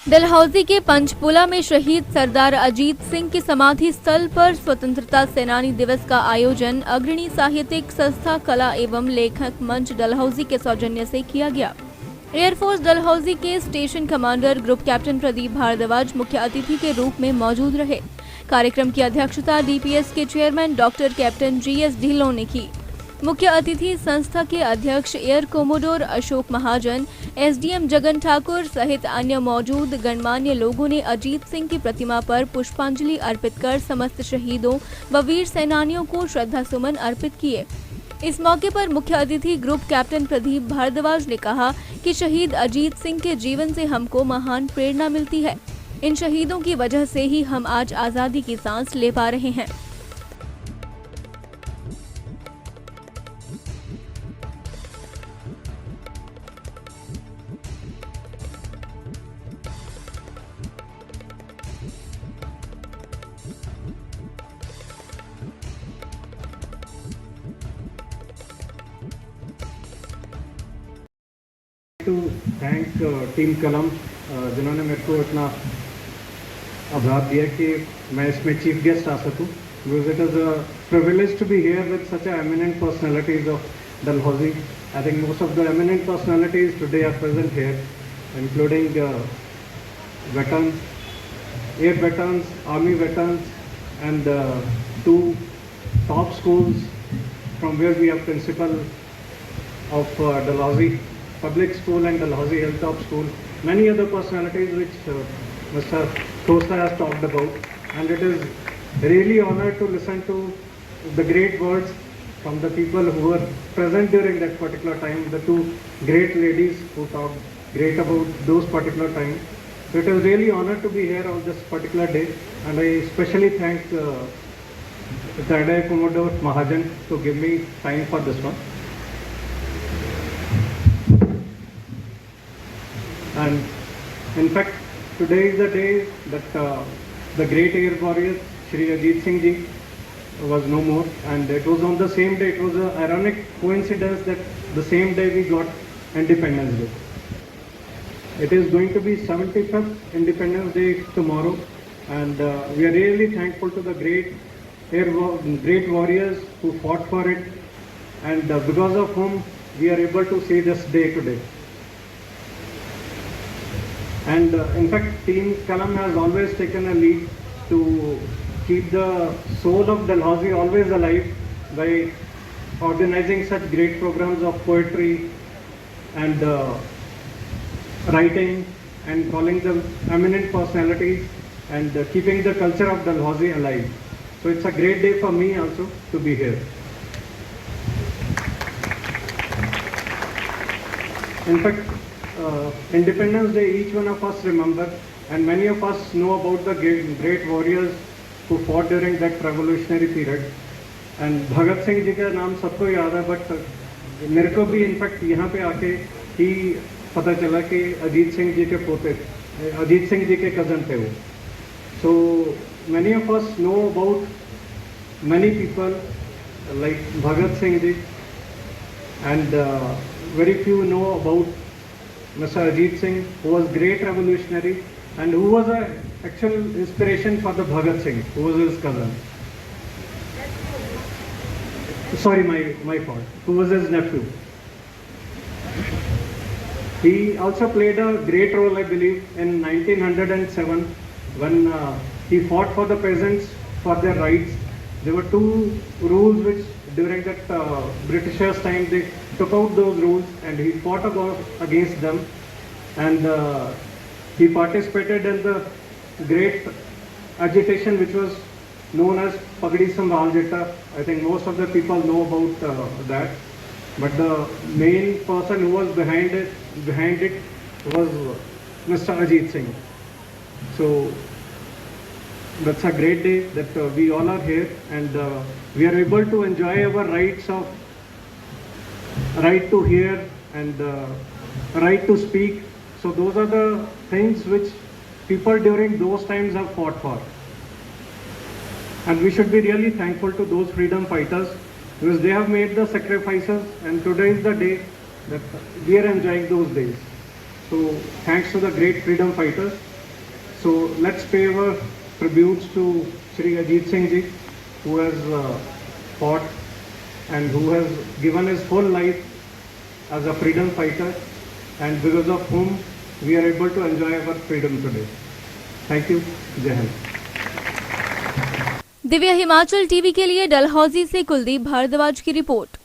डलहौजी के पंचपुला में शहीद सरदार अजीत सिंह की समाधि स्थल पर स्वतंत्रता सेनानी दिवस का आयोजन अग्रणी साहित्यिक संस्था कला एवं लेखक मंच डलहौजी के सौजन्य से किया गया। एयरफोर्स डलहौजी के station commander group captain Pradeep Bhardwaj मुख्य अतिथि के रूप में मौजूद रहे। कार्यक्रम की अध्यक्षता डीपीएस के chairman doctor captain GS Dhillon ने की। मुख्य अतिथि संस्था के अध्यक्ष एयर कोमोडोर अशोक महाजन, एसडीएम जगन ठाकुर सहित अन्य मौजूद गणमान्य लोगों ने अजीत सिंह की प्रतिमा पर पुष्पांजलि अर्पित कर समस्त शहीदों व वीर सेनानियों को श्रद्धा सुमन अर्पित किए। इस मौके पर मुख्य अतिथि ग्रुप कैप्टन प्रदीप भारद्वाज ने कहा कि शहीद अजीत सिंह के जीवन से हमको महान प्रेरणा मिलती है। इन शहीदों की वजह से ही हम आज आजादी की सांस ले पा रहे हैं। टू थैंक टीम कलम जिन्होंने मेरे को इतना आभार दिया कि मैं इसमें चीफ गेस्ट आ सकूं। Because it is a privilege to be here with such eminent personalities of Dalhousie. I think most of the eminent personalities today are present here, including veterans, air veterans, army veterans, and two top schools from where we are principal of Dalhousie Public School and Dalhousie Hilltop School. Many other personalities which Mr. Khosta has talked about, and it is really honored to listen to the great words from the people who were present during that particular time, the two great ladies who talked great about those particular times. So it is really honored to be here on this particular day, and I especially thank Air Commodore Mahajan to give me time for this one. And in fact, today is the day that the great air warrior Shri Ajit Singh Ji was no more, and it was on the same day. It was an ironic coincidence that the same day we got Independence Day. It is going to be 75th Independence Day tomorrow, and we are really thankful to the great warriors who fought for it, and because of whom we are able to see this day today. And in fact, Team Kalam has always taken a lead to keep the soul of Dalhousie always alive by organizing such great programs of poetry and writing and calling them eminent personalities and keeping the culture of Dalhousie alive. So it's a great day for me also to be here. In fact, Independence Day, each one of us remember, and many of us know about the great warriors who fought during that revolutionary period. And Bhagat Singh ji का नाम सबको याद है, but मेरे को भी in fact यहाँ पे आके ही पता चला कि अजीत सिंह जी के पोते, अजीत सिंह जी के कज़न थे वो. So many of us know about many people like Bhagat Singh ji, and very few know about Mr. Ajit Singh, who was great revolutionary and who was an actual inspiration for the Bhagat Singh, who was his cousin. Sorry, my fault. Who was his nephew. He also played a great role, I believe, in 1907 when he fought for the peasants for their rights. There were two rules which during that Britishers time they took out those rules, and he fought against them, and he participated in the great agitation which was known as Pagdi Sambhal Jata. I think most of the people know about that, but the main person who was behind it was Mr. Ajit Singh. So that's a great day that we all are here, and we are able to enjoy our rights of right to hear and right to speak. So those are the things which people during those times have fought for, and we should be really thankful to those freedom fighters because they have made the sacrifices, and today is the day that we are enjoying those days. So thanks to the great freedom fighters. So let's pay our tributes to Shri Ajit Singh Ji, who has fought and who has given his whole life as a freedom fighter, and because of whom we are able to enjoy our freedom today. Thank you. Jai Hind. Divya Himachal TV के लिए डलहौजी से कुलदीप भारद्वाज की report.